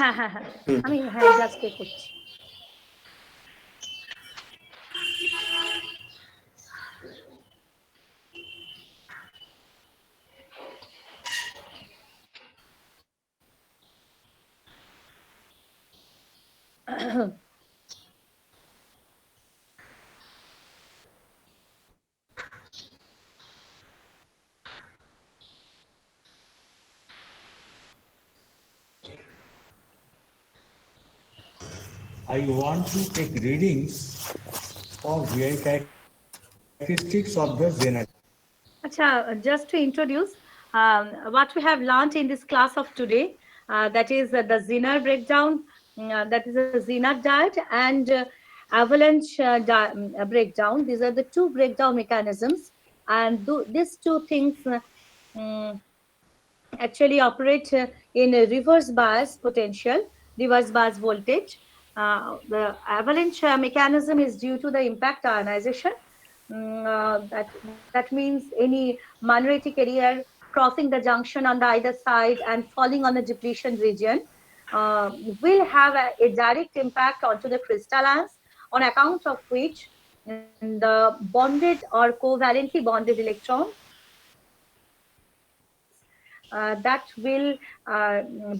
হ্যাঁ, হ্যাঁ, হ্যাঁ, আমি হ্যাঁ জাস্ট পে করছি। I want to take readings of VI characteristics of the Zener. Acha, just to introduce what we have learned in this class of today, that is the Zener breakdown, that is a Zener diet, and avalanche breakdown. These are the two breakdown mechanisms, and these two things mm, actually operate in a reverse bias potential, reverse bias voltage. The avalanche mechanism is due to the impact ionization. That means any magnetic carrier crossing the junction on the either side and falling on the depletion region will have a direct impact onto the crystallines, on account of which the bonded or covalently bonded electrons that will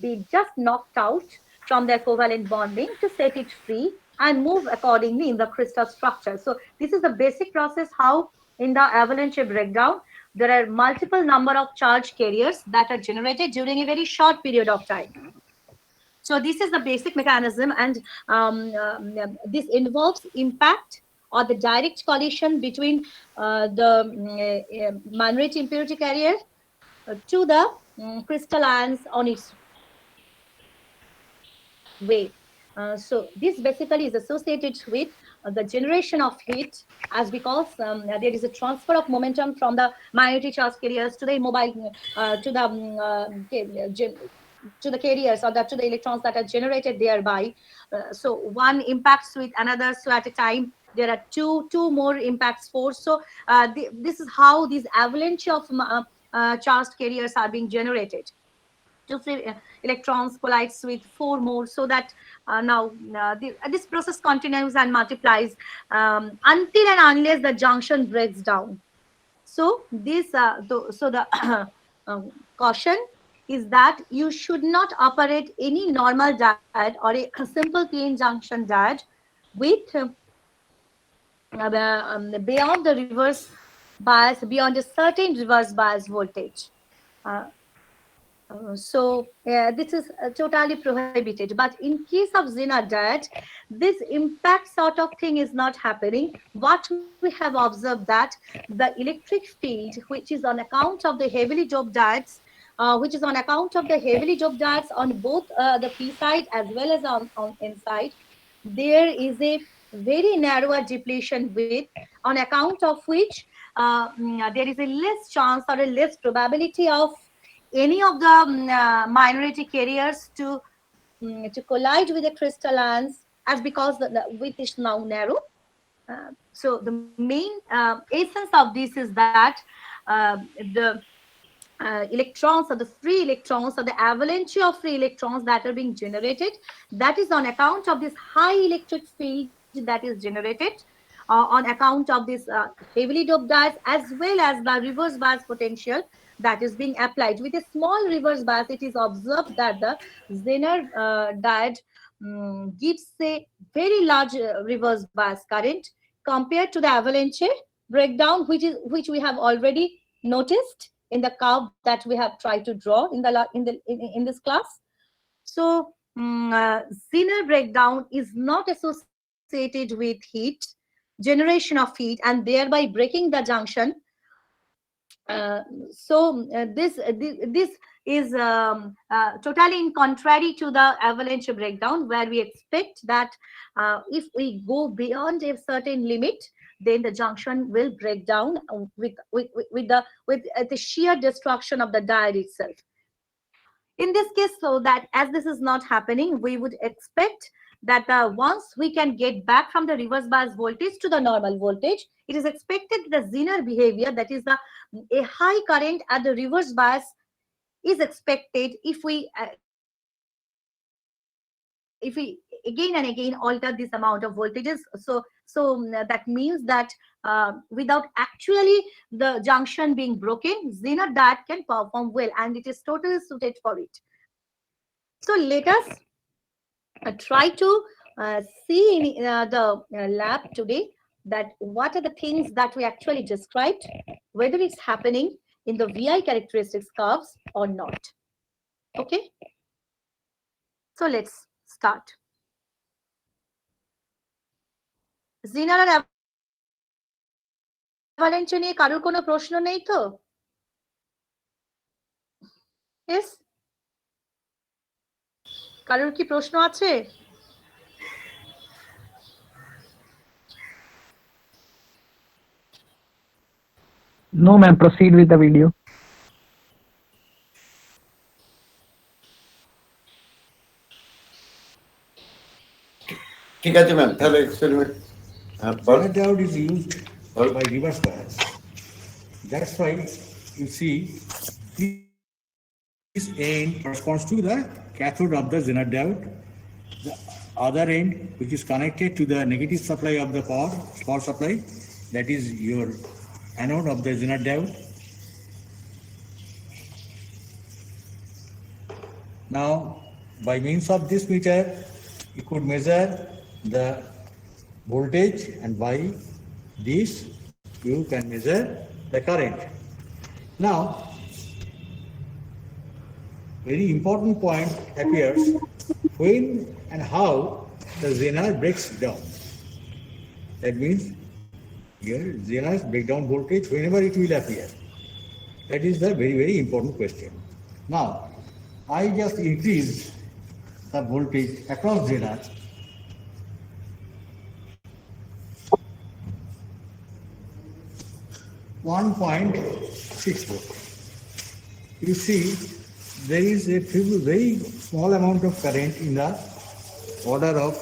be just knocked out from their covalent bonding to set it free and move accordingly in the crystal structure. So this is the basic process how in the avalanche breakdown there are multiple number of charge carriers that are generated during a very short period of time. So this is the basic mechanism, and this involves impact or the direct collision between the minority impurity carrier to the crystallines on its way. So this basically is associated with the generation of heat, as because there is a transfer of momentum from the minority charge carriers to the immobile to the carriers, or to the electrons that are generated thereby. So one impacts with another. So at a time there are two more impacts force. So this is how these avalanche of charged carriers are being generated. Two free electrons collides with four more, so that this process continues and multiplies until and unless the junction breaks down. So the caution is that you should not operate any normal diode or a simple PN junction diode with beyond the reverse bias, beyond a certain reverse bias voltage. Uh, this is totally prohibited. But in case of Zener diet, this impact sort of thing is not happening. What we have observed that the electric field, which is on account of the heavily doped diets, which is on account of the heavily doped diets on both the p side as well as on n side, there is a very narrower depletion width, on account of which there is a less chance or a less probability of any of the minority carriers to collide with the crystallines, as because the width is now narrow. So the main essence of this is that the electrons, or the free electrons, or the avalanche of free electrons that are being generated, that is on account of this high electric field that is generated on account of this heavily doped dyes, as well as the reverse bias potential that is being applied. With a small reverse bias, it is observed that the Zener diode gives a very large reverse bias current compared to the avalanche breakdown, which we have already noticed in the curve that we have tried to draw in this class. So Zener breakdown is not associated with heat, generation of heat, and thereby breaking the junction. This is totally in contrary to the avalanche breakdown, where we expect that if we go beyond a certain limit, then the junction will break down with the sheer destruction of the diode itself. In this case, so that as this is not happening, we would expect that once we can get back from the reverse bias voltage to the normal voltage, it is expected the Zener behavior, that is a high current at the reverse bias, is expected if we get back from the reverse bias voltage if we again and again alter this amount of voltages, that means that without actually the junction being broken, Zener diode can perform well, and it is totally suited for it. So let us try to see in the lab today that what are the things that we actually described, whether it's happening in the VI characteristics curves or not. Okay, so let's start. Zener আর অ্যাভালাঞ্চে নিয়ে কারোর কোনো প্রশ্ন নেই তো? Yes, কারোর কি প্রশ্ন আছে? No, ma'am. Proceed with the video. ঠিক আছে ম্যাম, তাহলে experiment Zener diode is used by reverse bias. That's why you see this end corresponds to the cathode of the Zener diode. The other end, which is connected to the negative supply of the power supply, that is your anode of the Zener diode. Now, by means of this meter, you could measure the voltage, and by this you can measure the current. Now, very important point appears when and how the Zener breaks down. That means here Zener's breakdown voltage, whenever it will appear. That is the very, very important question. Now, I just increased the voltage across Zener . 1.6 volt. You see, there is a very small amount of current in the order of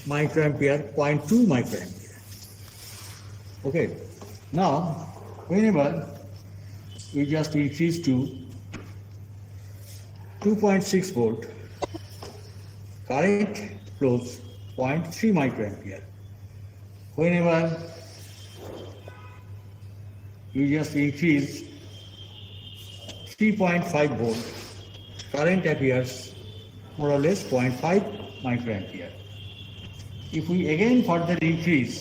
microampere, 0.2 microampere. Okay. Now, whenever we just increase to 2.6 volt, current flows 0.3 microampere. Whenever you just increase 3.5 volt, current appears more or less 0.5 microampere. If we again further increase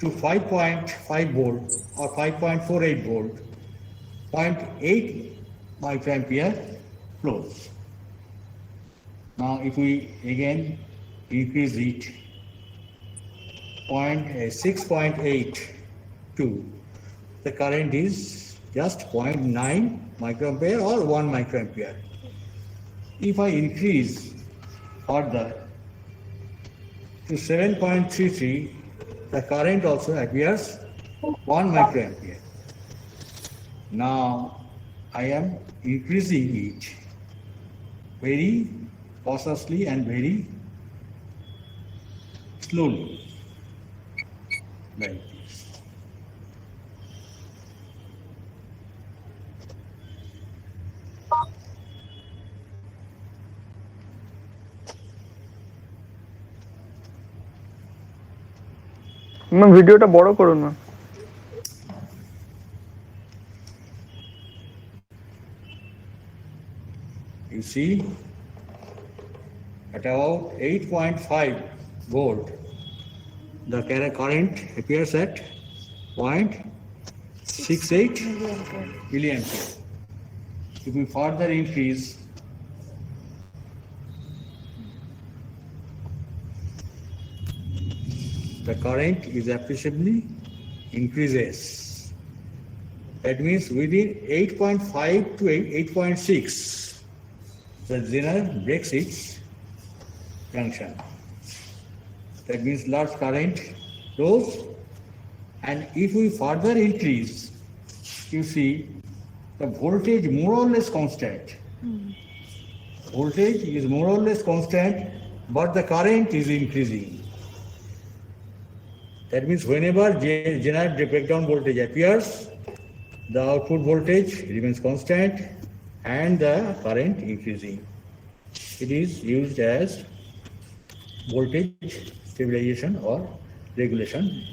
to 5.5 volt or 5.48 volt, 0.8 microampere flows. Now, if we again increase it 6.82, the current is just 0.9 microampere or 1 microampere. If I increase further to 7.33, the current also appears 1 microampere. Now I am increasing it very cautiously and very slowly, like this. Ma'am ভিডিওটা বড় করুন না। You see, at about 8.5 volt, the current appears at 0.68 milliampere. If we further increase the current is appreciably increases. That means within 8.5 to 8.6, the Zener breaks its junction. That means large current flows, and if we further increase, you see the voltage more or less constant. Voltage is more or less constant, but the current is increasing. That means whenever Zener breakdown voltage appears, the output voltage remains constant and the current increasing. It is used as voltage stabilization or regulation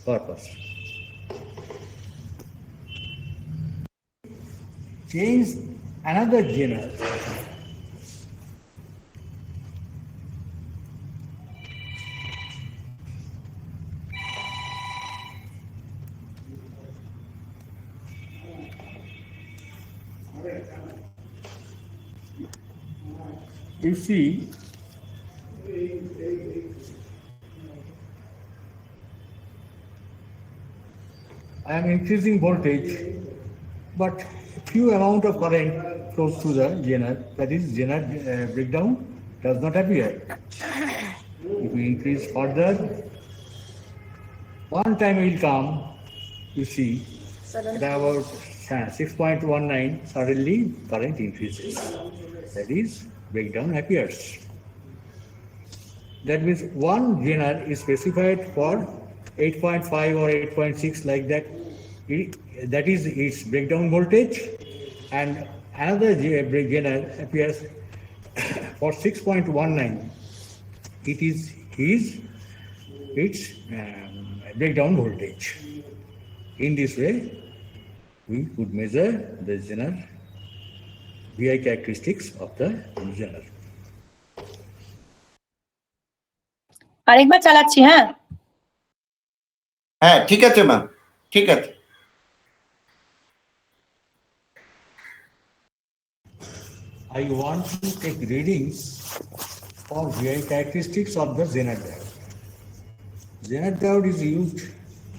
purpose. Change another genre. You see, I am increasing voltage, but few amount of current flows through the zener. That is, zener breakdown does not appear. If we increase further, one time will come, you see, at about 6.19, suddenly current increases. That is, breakdown appears. That means one zener is specified for 8.5 or 8.6 like that. That is its breakdown voltage, and another zener appears for 6.19. It is its breakdown voltage. In this way, we could measure the zener VI characteristics of the zener. আরেকবার চালাচ্ছি হ্যাঁ হ্যাঁ ঠিক আছে ma'am ঠিক আছে I want to take readings for VI characteristics of the zener diode. Zener diode is used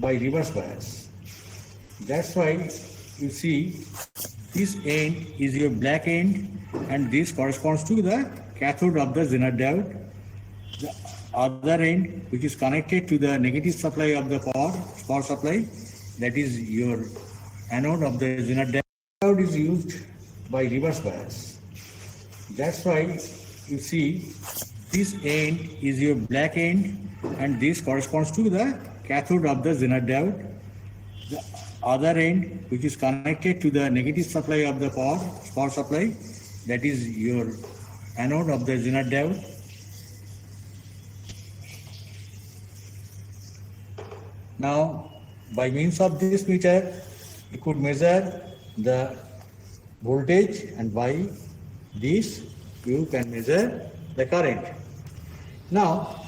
by reverse bias. That's why you see this end is your black end and this corresponds to the cathode of the zener diode. The other end, which is connected to the negative supply of the power supply, that is your anode of the zener diode, is used by reverse bias. That's why you see this end is your black end and this corresponds to the cathode of the zener diode. The other end, which is connected to the negative supply of the power supply, that is your anode of the zener diode. Now, by means of this meter, you could measure the voltage, and by this you can measure the current. Now,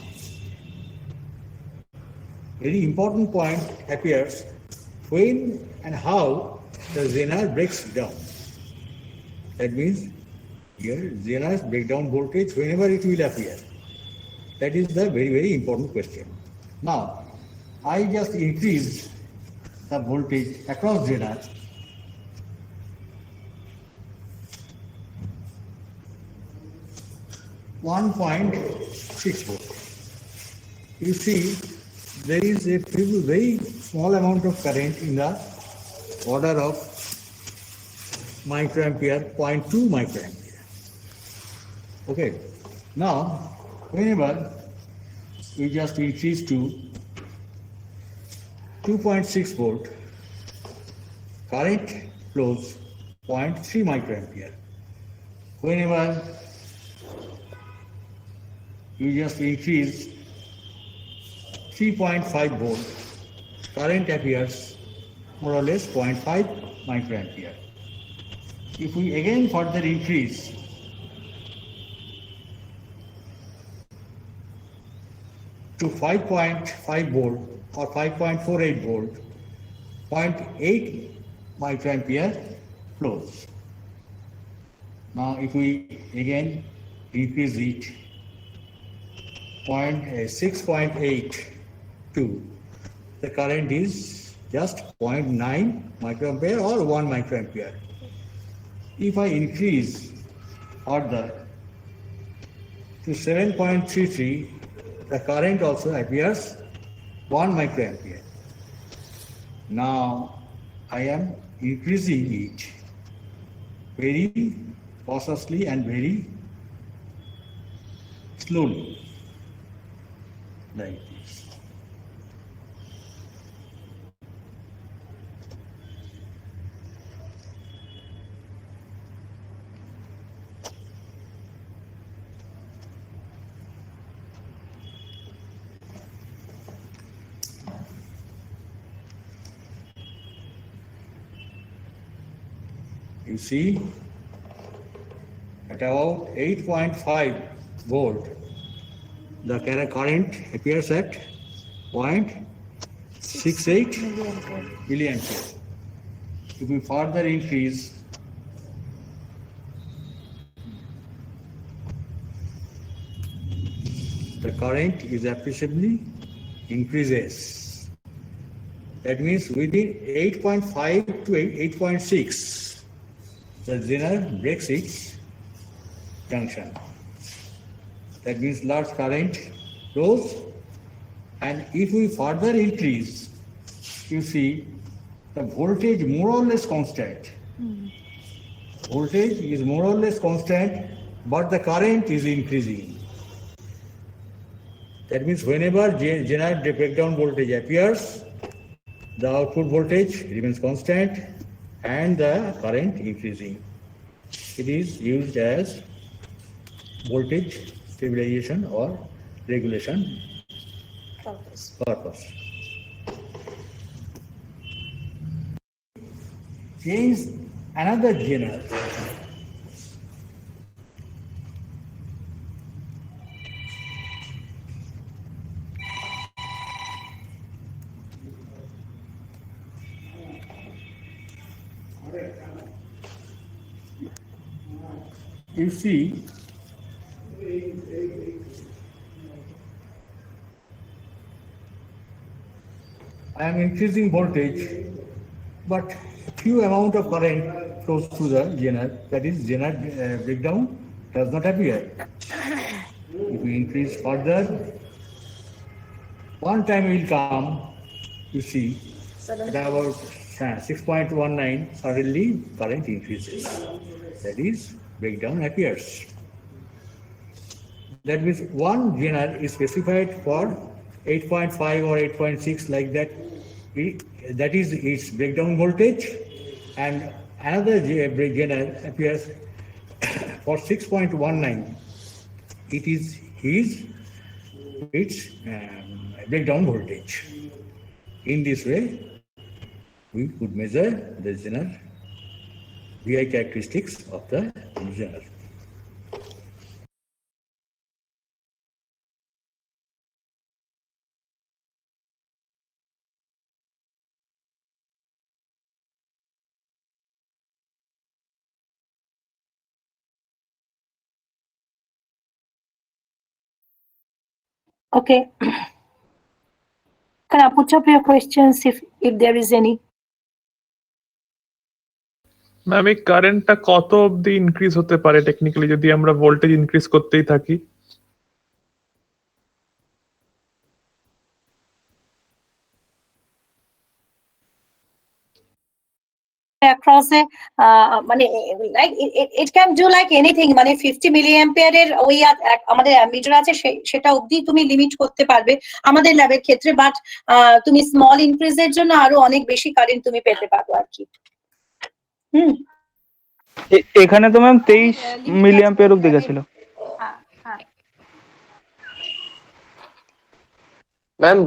very important point appears when and how the zener breaks down. That means here zener's breakdown voltage, whenever it will appear. That is the very, very important question. Now, I just increase the voltage across zener. .6 volt. You see, there is a very small amount of current in the order of microampere, 0.2 microampere. Okay. Now, whenever we just increase to 2.6 volt, current flows 0.3 microampere. Whenever you just increase 3.5 volt, current appears more or less 0.5 microampere. If we again further increase to 5.5 volt or 5.48 volt, 0.8 microampere flows. Now, if we again increase it 6.82, the current is just 0.9 microampere or 1 microampere. If I increase further to 7.33, the current also appears 1 microampere. Now I am increasing it very cautiously and very slowly, like this. you see at about 8.5 volt, the current appears at 0.68 milliampere. If we further increase, the current is appreciably increases. That means within 8.5 to 8.6, the Zener breaks its junction. That means large current flows, and if we further increase, you see the voltage more or less constant. Voltage is more or less constant, but the current is increasing. That means whenever Zener breakdown voltage appears, the output voltage remains constant and the current increasing. It is used as voltage stabilization or regulation purpose. Change another Zener. You see, I am increasing voltage, but few amount of current flows through the Zener. That is, Zener breakdown does not appear. If we increase further, one time will come, you see, at about 6.19, suddenly current increases. That is, breakdown appears. That means one Zener is specified for 8.5 or 8.6 like that. That is its breakdown voltage, and another Zener appears for 6.19. It is its breakdown voltage. In this way, we could measure the Zener VI characteristics of the Zener. Okay. Can I put up your questions if there is any? Ma'am এই কারেন্টটা কত অবধি increase হতে পারে technically যদি আমরা voltage increase করতেই থাকি? Across a মানে like it can do like anything, মানে 50 মিলিঅ্যাম্পিয়ার এর ওই আমাদের মিটার আছে সেটা অবধি তুমি লিমিট করতে পারবে আমাদের ল্যাবের ক্ষেত্রে, বাট তুমি স্মল ইনক্রিজের জন্য আরো অনেক বেশি কারেন্ট তুমি পেতে পারো আর কি। এখানে তো ম্যাম 23 মিলিঅ্যাম্পিয়ার অবধি গেছিল। ম্যাম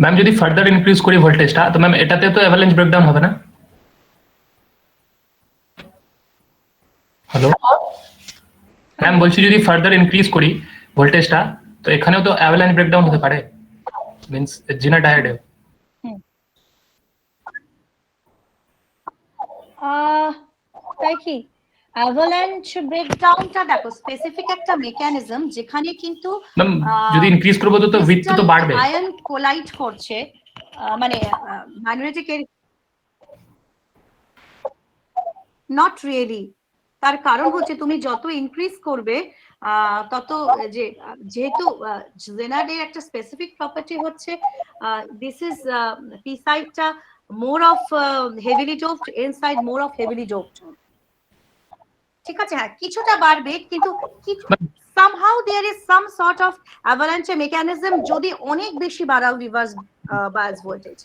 ম্যাম যদি ফার্দার ইনক্রিজ করি ভোল্টেজটা, তো ম্যাম এটাতে তো অ্যাভালাঞ্চ ব্রেকডাউন হবে না? হ্যালো ম্যাম, বলছি যদি ফার্দার ইনক্রিজ করি ভোল্টেজটা, তো এখানেও তো অ্যাভালাঞ্চ ব্রেকডাউন হতে পারে, মিন্স Zener ডায়োডে। তাই কি অ্যাভালাঞ্চ ব্রেকডাউনটা দেখো স্পেসিফিক একটা মেকানিজম যেখানে কিন্তু ম্যাম যদি ইনক্রিজ করব তো উইডথ তো বাড়বে। আয়ন কোলাইড করছে, মানে ম্যাগনেটিক নট রিয়েলি। তার কারণ হচ্ছে তুমি যত ইনক্রিজ করবে তত যেহেতু Zener এর একটা স্পেসিফিক প্রপার্টি হচ্ছে দিস ইজ পি সাইডটা more of heavily doped, N side more of heavily doped. ঠিক আছে, হ্যাঁ কিছুটা বাড়বে, কিন্তু somehow there is some sort of avalanche mechanism যদি অনেক বেশি বাড়াও রিভার্স বায়াস ভোল্টেজ,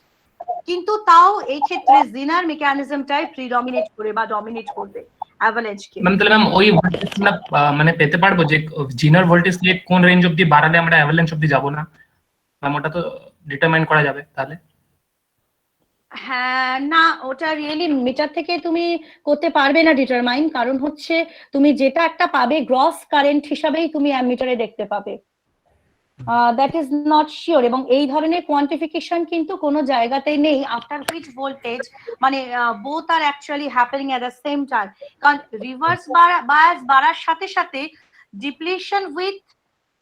কিন্তু তাও এই ক্ষেত্রে Zener মেকানিজমটাই প্রিডমিনেট করে বা ডমিনেট করবে অ্যাভালাঞ্চ কে। ম্যাম তাহলে ম্যাম ওই ভোল্টেজ আমরা মানে পেতে পারবো যে Zener ভোল্টেজ দিয়ে কোন রেঞ্জ অবধি বাড়ালে আমরা অ্যাভালাঞ্চ অবধি যাব না? ম্যাম ওটা তো ডিটারমাইন করা যাবে তাহলে? হ্যাঁ, না, ওটা রিয়েলি মিটার থেকে তুমি করতে পারবে না ডিটারমাইন, কারণ হচ্ছে তুমি যেটা একটা পাবে গ্রস কারেন্ট হিসাবেই তুমি অ্যামিটারে দেখতে পাবে। দ্যাট ইজ নট শিওর, এবং এই ধরনের কোয়ান্টিফিকেশন কিন্তু কোনো জায়গাতেই নেই আফটার হুইচ ভোল্টেজ মানে both are actually happening at the same time. কারণ রিভার্স বায়াস বাড়ার সাথে সাথে ডিপ্লিশন উইথ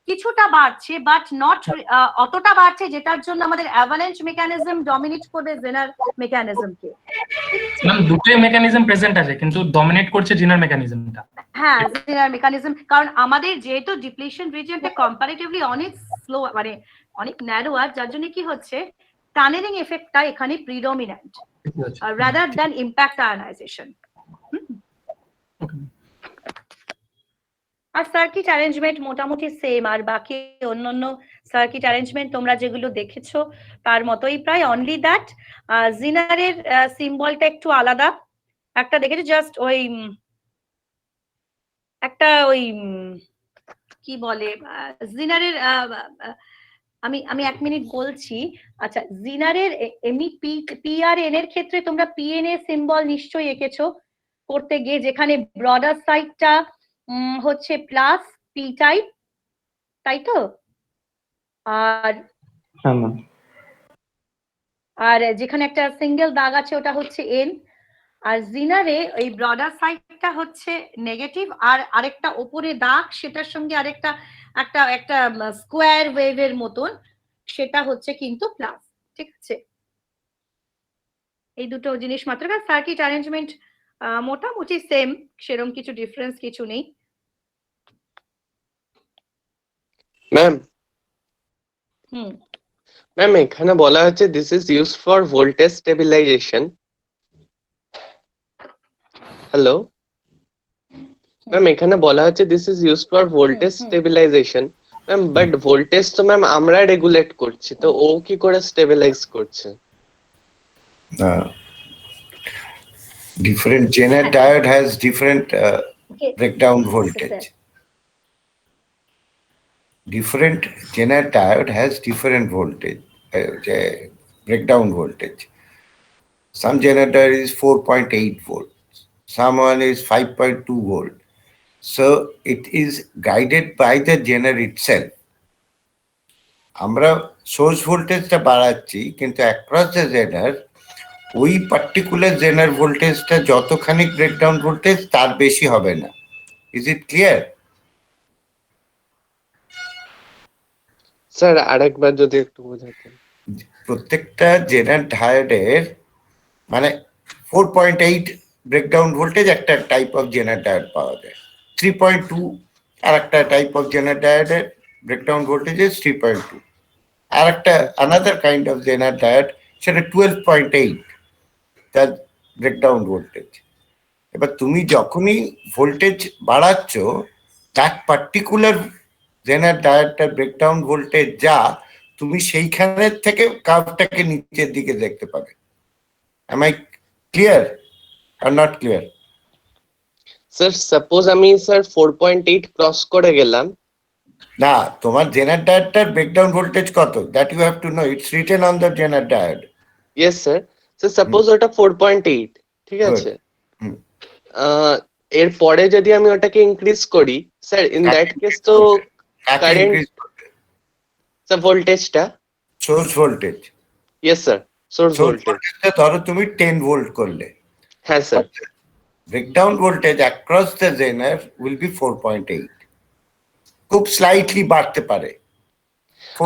কিছুটা বাড়ছে, বাট নট অতটা বাড়ছে যেটার জন্য আমাদের অ্যাভালাঞ্চ মেকানিজম ডমিনেট করবে জেনার মেকানিজমকে। ম্যাম দুটোই মেকানিজম প্রেজেন্ট আছে, কিন্তু ডমিনেট করছে জিনার মেকানিজমটা। হ্যাঁ, জেনার মেকানিজম, কারণ আমাদের যেহেতু ডিপ্লিশন রিজিয়নটা কম্পারেটিভলি অনেক স্লো, মানে অনেক ন্যারোয়ার, যার জন্য কি হচ্ছে টানেলিং এফেক্টটা এখানে predominant rather than impact ionisation. আর সার্কিট অ্যারেঞ্জমেন্ট মোটামুটি সেম, আর বাকি অন্যান্য সার্কিট অ্যারেঞ্জমেন্ট তোমরা যেগুলো দেখেছো তার মতোই প্রায়, অনলি দ্যাট জিনারের সিম্বলটা একটু আলাদা। একটা দেখেছো জাস্ট ওই একটা ওই কি বলে জিনারের আমি আমি 1 মিনিট বলছি। আচ্ছা, জিনারের এমনি পিআরএন এর ক্ষেত্রে তোমরা পিএন এর সিম্বল নিশ্চয়ই এঁকেছো করতে গিয়ে, যেখানে ব্রডার সাইডটা হচ্ছে প্লাস পি টাইপ, তাই তো? আর আর যেখানে একটা সিঙ্গেল দাগ আছে ওটা হচ্ছে এন। আর জিনারে ওই ব্রডার সাইডটা হচ্ছে নেগেটিভ, আর আরেকটা ওপরে দাগ সেটার সঙ্গে আরেকটা একটা একটা স্কোয়ার ওয়েভের মতন, সেটা হচ্ছে কিন্তু প্লাস। ঠিক আছে, এই দুটো জিনিস মাত্র। সার্কিট অ্যারেঞ্জমেন্ট মোটামুটি সেম, সেরকম কিছু ডিফারেন্স কিছু নেই। ম্যাম হুম, ম্যাম এখানে বলা হচ্ছে this is use for voltage stabilisation. Hello ma'am, এখানে বলা হচ্ছে this is use for voltage stabilisation. Ma'am but voltage তো ম্যাম আমরা রেগুলেট করছি, তো ও কি করে স্টেবিলাইজ করছে? Different Zener diode has different breakdown voltage. Different Zener diode has different voltage, breakdown voltage. Some Zener diode is 4.8 volts, someone is 5.2 volt. So it is guided by the Zener itself. আমরা source ভোল্টেজটা বাড়াচ্ছি, কিন্তু across the জেনার ওই particular জেনার ভোল্টেজটা যতখানি breakdown voltage তার বেশি হবে না। Is it clear? স্যার আরেকবার যদি একটু বোঝাতেন। প্রত্যেকটা জেনার ডায়োডের মানে 4.8 ব্রেকডাউন ভোল্টেজ একটা টাইপ অফ জেনার ডায়োড পাওয়া যায়, 3.2 আর একটা টাইপ অফ জেনার ডায়োডের ব্রেকডাউন ভোল্টেজ ইজ 3.2, আর একটা another kind of Zener diode সেটা 12.8 তার ব্রেকডাউন ভোল্টেজ। এবার তুমি যখনই ভোল্টেজ বাড়াচ্ছ দ্যাট পার্টিকুলার জেনার ডায়োডটার ব্রেকডাউন ভোল্টেজ যা, তুমি সেইখানের থেকে কার্ভটাকে নিচের দিকে দেখতে পাবে। Am I clear or not clear? Sir suppose আমি স্যার 4.8 ক্রস করে গেলাম। না, তোমার জেনার ডায়োডটার ব্রেকডাউন ভোল্টেজ কত, that you have to know, it's written on the zener diode. Yes sir. Sir suppose ওটা 4.8, ঠিক আছে, এর পরে যদি আমি ওটাকে ইনক্রিজ করি স্যার, ইন দ্যাট কেস তো কারেন্ট স্যার ভোল্টেজটা source voltage, yes sir source source voltage, ভোল্টেজটা ধরো তুমি 10 ভোল্ট করলে, হ্যাঁ sir, breakdown voltage across the zener will be 4.8, খুব স্লাইটলি বাড়তে পারে।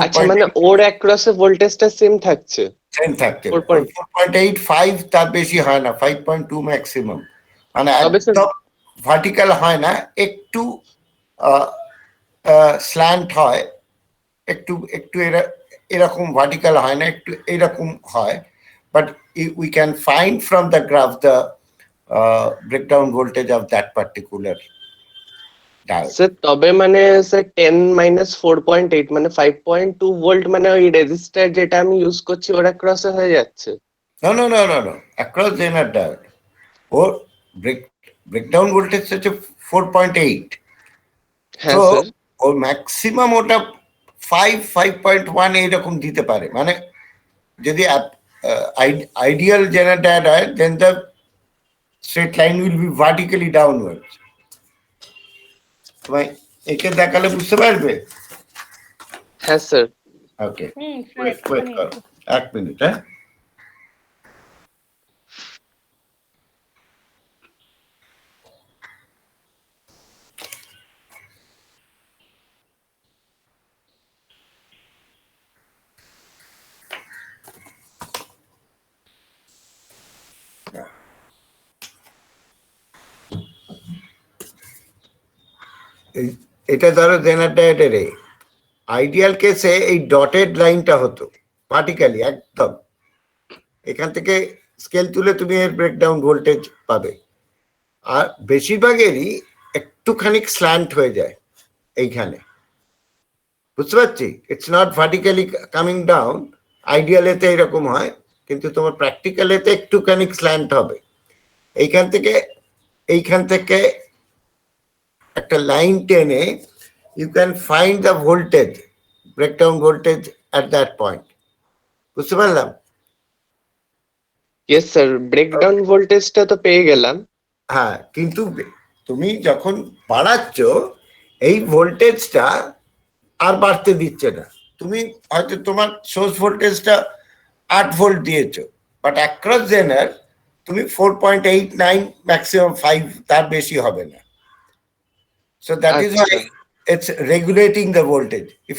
আচ্ছা মানে ওর অ্যাক্রসে ভোল্টেজটা সেম থাকছে? সেম থাকতে 4.85 তার বেশি হয় না, 5.2 ম্যাক্সিমাম, মানে তবে স্যার একদম ভার্টিক্যাল হয় না, একটু স্ল্যান্ট হয়, একটু একটু এরকম ভার্টিক্যাল হয় না, একটু এরকম হয়, but we can find from the graph the breakdown voltage of that particular diode. Sir তবে মানে স্যার 10 মাইনাস 4.8 মানে 5.2 ভোল্ট, মানে ওই রেজিস্টার যেটা আমি ইউজ করছি ওর অ্যাক্রসে হয়ে যাচ্ছে? No, no, no, no, no. Across Zener diode, ওর breakdown voltage হচ্ছে 4.8. হ্যাঁ So স্যার, ওর ম্যাক্সিমাম ওটা 5.1 এইরকম দিতে পারে। মানে যদি আইডিয়াল জেনারেল ডায়োড হয়, then the straight line will be vertically downwards. তোমায় একে দেখালে বুঝতে পারবে? হ্যাঁ স্যার। ওকে, Fine, ওয়েট করো 1 মিনিট। হ্যাঁ, এটা ধরো জেনারেল ডায়োডের আইডিয়াল কেসে এই ডটেড লাইনটা হতো ভার্টিক্যালি একদম, এখান থেকে স্কেল তুলে তুমি এর ব্রেকডাউন ভোল্টেজ পাবে। আর বেশিরভাগেরই একটুখানি স্ল্যান্ট হয়ে যায় এইখানে, বুঝতে পারছি? It's not vertically coming down. Ideal এতে এরকম হয়, কিন্তু তোমার প্র্যাকটিক্যাল এতে একটুখানি স্ল্যান্ট হবে। এইখান থেকে একটা লাইন টেনে you can find the voltage, breakdown voltage at that point. বুঝতে পারলাম? ইয়েস স্যার, ব্রেকডাউন ভোল্টেজটা তো পেয়ে গেলাম। হ্যাঁ, কিন্তু তুমি যখন বাড়াচ্ছ এই ভোল্টেজটা আর বাড়তে দিচ্ছে না। তুমি হয়তো তোমার সোর্স ভোল্টেজটা 8 ভোল্ট দিয়েছো, বাট অ্যাক্রস জেনার তুমি 4.89 ম্যাক্সিমাম 5, তার বেশি হবে না। So that is why it's regulating the voltage. If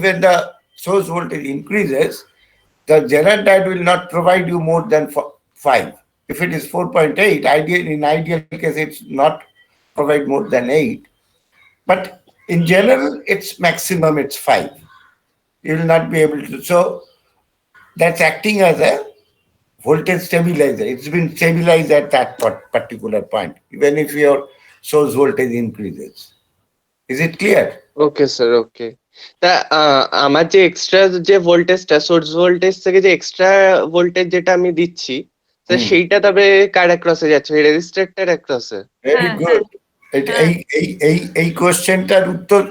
when the source voltage increases, the general diode will not provide you more than 5. If it is 4.8, in ideal case, it's not provide more than 8. But in general, it's maximum, it's 5. You will not be able to. So that's acting as a voltage stabilizer. It's been stabilized at that particular point, even if your source voltage increases. Is it clear? Okay sir, okay. তা আমার যে extra যে ভোল্টেজটা, source voltage থেকে যে extra voltage যেটা আমি দিচ্ছি, তো সেইটা তবে কার অ্যাক্রসে যাচ্ছে? রেজিস্টারটার অ্যাক্রসে? Very good. এই কোশ্চেনটার উত্তর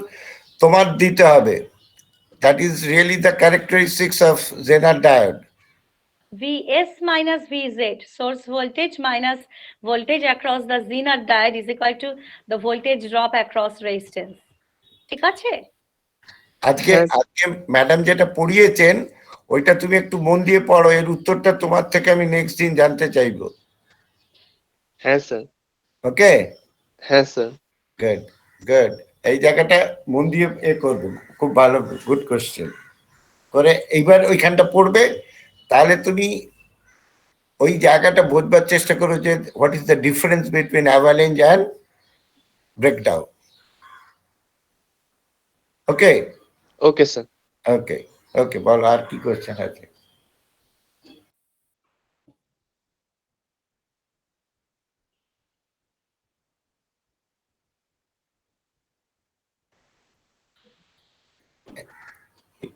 তোমার দিতে হবে। That is really the characteristics of Zener diode. Vs minus Vz, source voltage minus voltage across the Zener diode is equal to the voltage drop across resistance. ঠিক আছে? আজকে ম্যাডাম যেটা পড়িয়েছেন ওইটা তুমি একটু মন দিয়ে পড়ো, এর উত্তরটা তোমার থেকে আমি নেক্সট দিন জানতে চাইবো। হ্যাঁ স্যার। ওকে? হ্যাঁ স্যার। Good good. এই জায়গাটা মন দিয়ে করবে, খুব ভালো, গুড কোশ্চেন করে। এইবার ওইখানটা পড়বে, তাহলে তুমি ওই জায়গাটা বোঝবার চেষ্টা করো যে what is the difference between avalanche and breakdown. Okay? Okay sir. Okay okay, বলো আর কি কোশ্চেন আছে?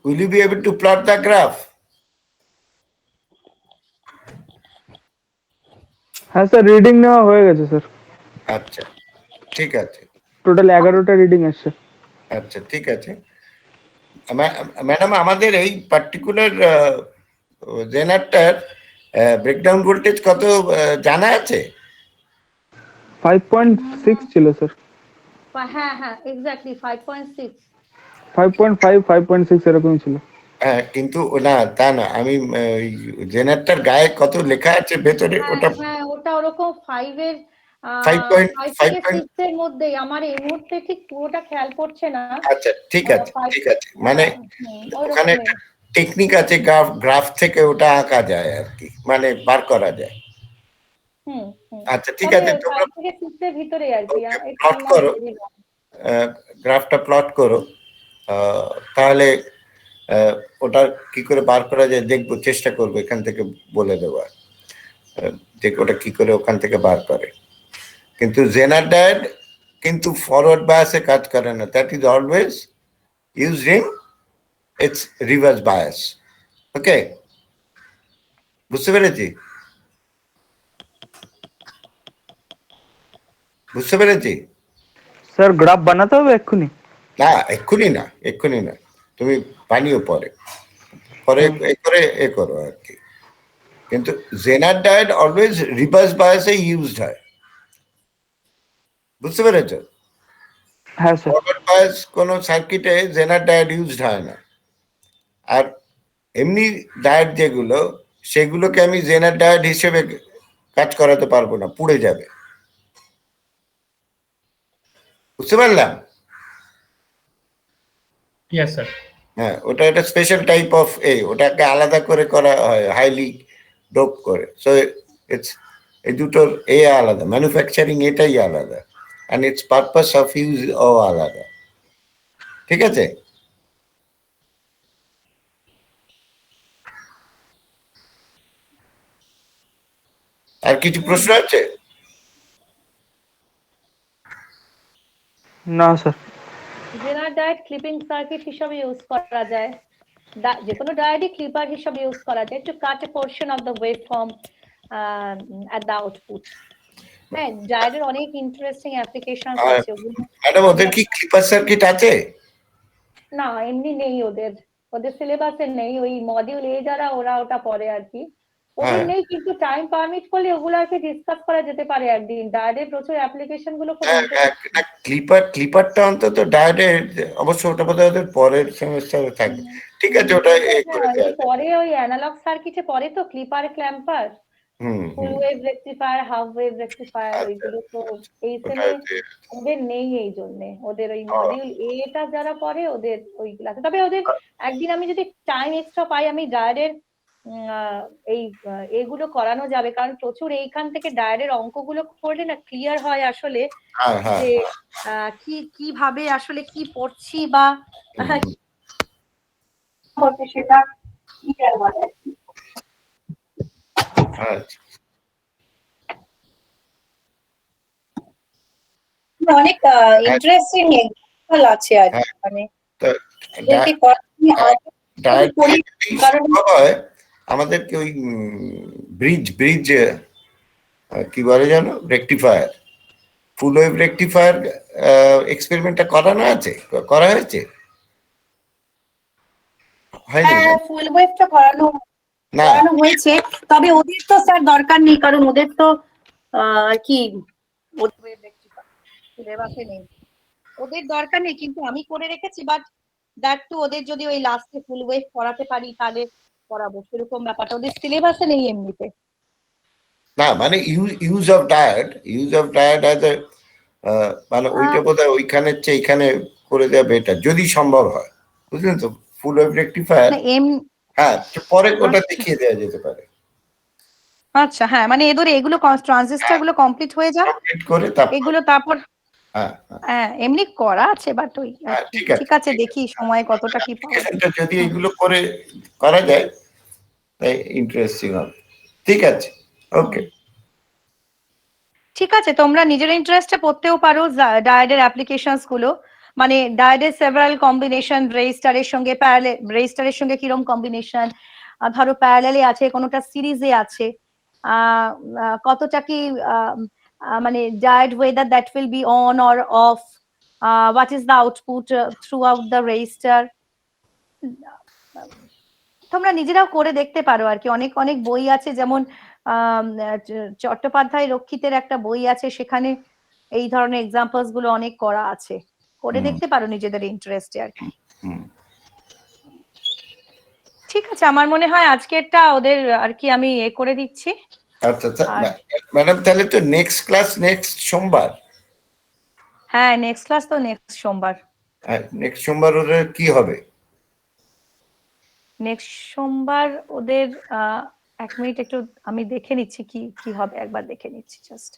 Will you be able to plot the graph? হ্যাঁ স্যার, রিডিং নেওয়া হয়ে গেছে স্যার। আচ্ছা, ঠিক আছে। টোটাল 11টা রিডিং আসছে। আচ্ছা, ঠিক আছে ম্যাডাম, আমাদের এই পার্টিকুলার জেনারটার ব্রেকডাউন ভোল্টেজ কত জানা আছে? 5.6 ছিল স্যার। হ্যাঁ হ্যাঁ, এক্স্যাক্টলি 5.6, 5.5, 5.6 এরকম ছিল। হ্যাঁ, কিন্তু না, তা না, আমি জেনারটার গায়ে কত লেখা আছে ভেতরে ওটা। হ্যাঁ, ওটা ওরকম 5 এর 5.5 এর মধ্যেই। আমার এই মুহূর্তে ঠিক পুরোটা খেয়াল পড়ছে না। আচ্ছা, ঠিক আছে ঠিক আছে, মানে ওখানে একটা টেকনিক আছে, গ্রাফ থেকে ওটা আঁকা যায় আর কি, মানে বার করা যায়। আচ্ছা, ঠিক আছে, তোমরা ভিতরে আর কি প্লট করো, গ্রাফটা প্লট করো, তাহলে ওটা কি করে বার করা যায় দেখবো, চেষ্টা করবো এখান থেকে বলে দেওয়ার, যে ওটা কি করে ওখান থেকে বার করে। কিন্তু জেনার ডায়োড কিন্তু ফরওয়ার্ড বায়াসে কাজ করে না, that is always used in its reverse bias. Okay, বুঝতে পেরেছি? বুঝতে পেরেছি স্যার, গ্রাফ বানাতে হবে এক্ষুনি? না এক্ষুনি না, তুমি পানিও পরে পরে এ করো আর কি। কিন্তু জেনার ডায়েট অলওয়েজ রিভার্স বায়াসে ইউজড হয়, বুঝতে পেরেছো? হ্যাঁ স্যার। ফরওয়ার্ড বায়াস কোনো সার্কিটে জেনার ডায়েট ইউজড হয় না। আর এমনি ডায়েট যেগুলো, সেগুলোকে আমি জেনার ডায়েট হিসেবে কাজ করাতে পারবো না, পুড়ে যাবে, বুঝতে পারলাম? Yes sir. হ্যাঁ, ওটা একটা স্পেশাল টাইপ অফ ওটাকে আলাদা করে করা হয়, হাইলি ডোপ করে। সো ইটস, এই দুটোর আলাদা, ম্যানুফ্যাকচারিং এটাই আলাদা, and its purpose of use ও আলাদা, ঠিক আছে? আর কিছু প্রশ্ন আছে? না স্যার। জেনার ডায়েট ক্লিপিং সার্কিট হিসাবে ইউজ করা যায়, যে কোনো ডায়েটই ক্লিপার হিসাবে ইউজ করা যায় two cut A portion of the wave form at the output. হ্যাঁ, ডায়েটের অনেক ইন্টারেস্টিং অ্যাপ্লিকেশন আছে ওগুলো। ম্যাডাম, ওদের কি ক্লিপার সার্কিট আছে? না, এমনি নেই ওদের, ওদের সিলেবাসে নেই। ওই মডিউল এ যারা ওরা ওটা পড়ে আর কি, ওদের নেই। কিন্তু টাইম পারমিট করলে ওগুলো আর কি ডিসকাস করা যেতে পারে একদিন। ডায়েটের প্রচুর অ্যাপ্লিকেশন গুলো খুব ক্লিপারটা অন্তত ডায়েটের, অবশ্য ওটা বোধহয় ওদের পরের সেমিস্টারে থাকবে, ঠিক আছে? ওটা করে দেওয়া যায়। পরে ওই অ্যানালগ সার্কিটে পরে তো clipper, clamper, full wave rectifier, half wave rectifier, ওইগুলো তো এই সেমে ওদের নেই। এই জন্য ওদের ওই মডিউল এটা যারা পড়ে ওদের ওই ক্লাসে। তবে ওদের একদিন আমি যদি টাইম এক্সট্রা পাই, আমি ডায়েটের এগুলো করানো যাবে, কারণ প্রচুর এইখান থেকে ডায়েটের অঙ্কগুলো করলে না ক্লিয়ার হয় আসলে যে কিভাবে আসলে কি পড়ছি বা সেটা ক্লিয়ার হয়। অনেক ইন্টারেস্টিং এক্সাম্পল আছে আর কি, মানে আমাদেরকে ওই ব্রিজ কি বলে জানো, রেকটিফায়ার, ফুল ওয়েভ রেকটিফায়ার এক্সপেরিমেন্টটা করা হয়েছে? ফুল ওয়েভটা করানো হয়েছে, তবে ওদের তো স্যার দরকার নেই, কারণ ওদের তো আর কি সিলেবাসে নেই, ওদের দরকার নেই। কিন্তু আমি করে রেখেছি, বাট দ্যাট টু ওদের যদি ওই লাস্টে ফুল ওয়েভ পড়াতে পারি তাহলে পড়াবো, সেরকম ব্যাপারটা ওদের সিলেবাসে নেই এমনিতে। না, মানে use of diet as a, মানে ওইটা বোধহয় ওইখানের চেয়ে এখানে করে দেওয়া বেটার, যদি সম্ভব হয়, বুঝলেন তো? ফুল ওয়েভ রেকটিফায়ার, হ্যাঁ, পরে ওটা দেখিয়ে দেওয়া যেতে পারে। আচ্ছা, হ্যাঁ, মানে এগুলো ট্রানজিস্টর গুলো কমপ্লিট হয়ে যাক, করে এগুলো তারপর হ্যাঁ এমনি করা আছে, বাট ওই ঠিক আছে, দেখি সময় কতটা কি পাওয়া যায়। যদি এগুলো করা যায় তাই ইন্টারেস্টিং হবে। ঠিক আছে, ওকে। ঠিক আছে, তোমরা নিজের ইন্টারেস্টে পড়তেও পারো ডায়েটের অ্যাপ্লিকেশনস গুলো, মানে ডায়েটের সেভারাল কম্বিনেশন, রেজিস্টারের সঙ্গে প্যারালাল, রেজিস্টারের সঙ্গে কিরকম কম্বিনেশন, ধরো প্যারালালে আছে, কোনোটা সিরিজে আছে, কতটা কি মানে diet whether that will be on or off, what is the output throughout the register, তোমরা নিজেরাও করে দেখতে পারো আর কি। অনেক অনেক বই আছে, যেমন চট্টোপাধ্যায় রক্ষিতের একটা বই আছে, সেখানে এই ধরনের এক্সাম্পলস গুলো অনেক করা আছে, করে দেখতে পারো নিজেদের ইন্টারেস্টে আর কি। ঠিক আছে, আমার মনে হয় আজকেরটা ওদের আর কি আমি করে দিচ্ছি। আচ্ছা ম্যাডাম, তাহলে তো নেক্সট ক্লাস নেক্সট সোমবার? হ্যাঁ, নেক্সট ক্লাস তো নেক্সট সোমবার। নেক্সট সোমবার ওদের কি হবে? নেক্সট সোমবার ওদের 1 মিনিট একটু আমি দেখে নিচ্ছি কি কি হবে, একবার দেখে নিচ্ছি জাস্ট।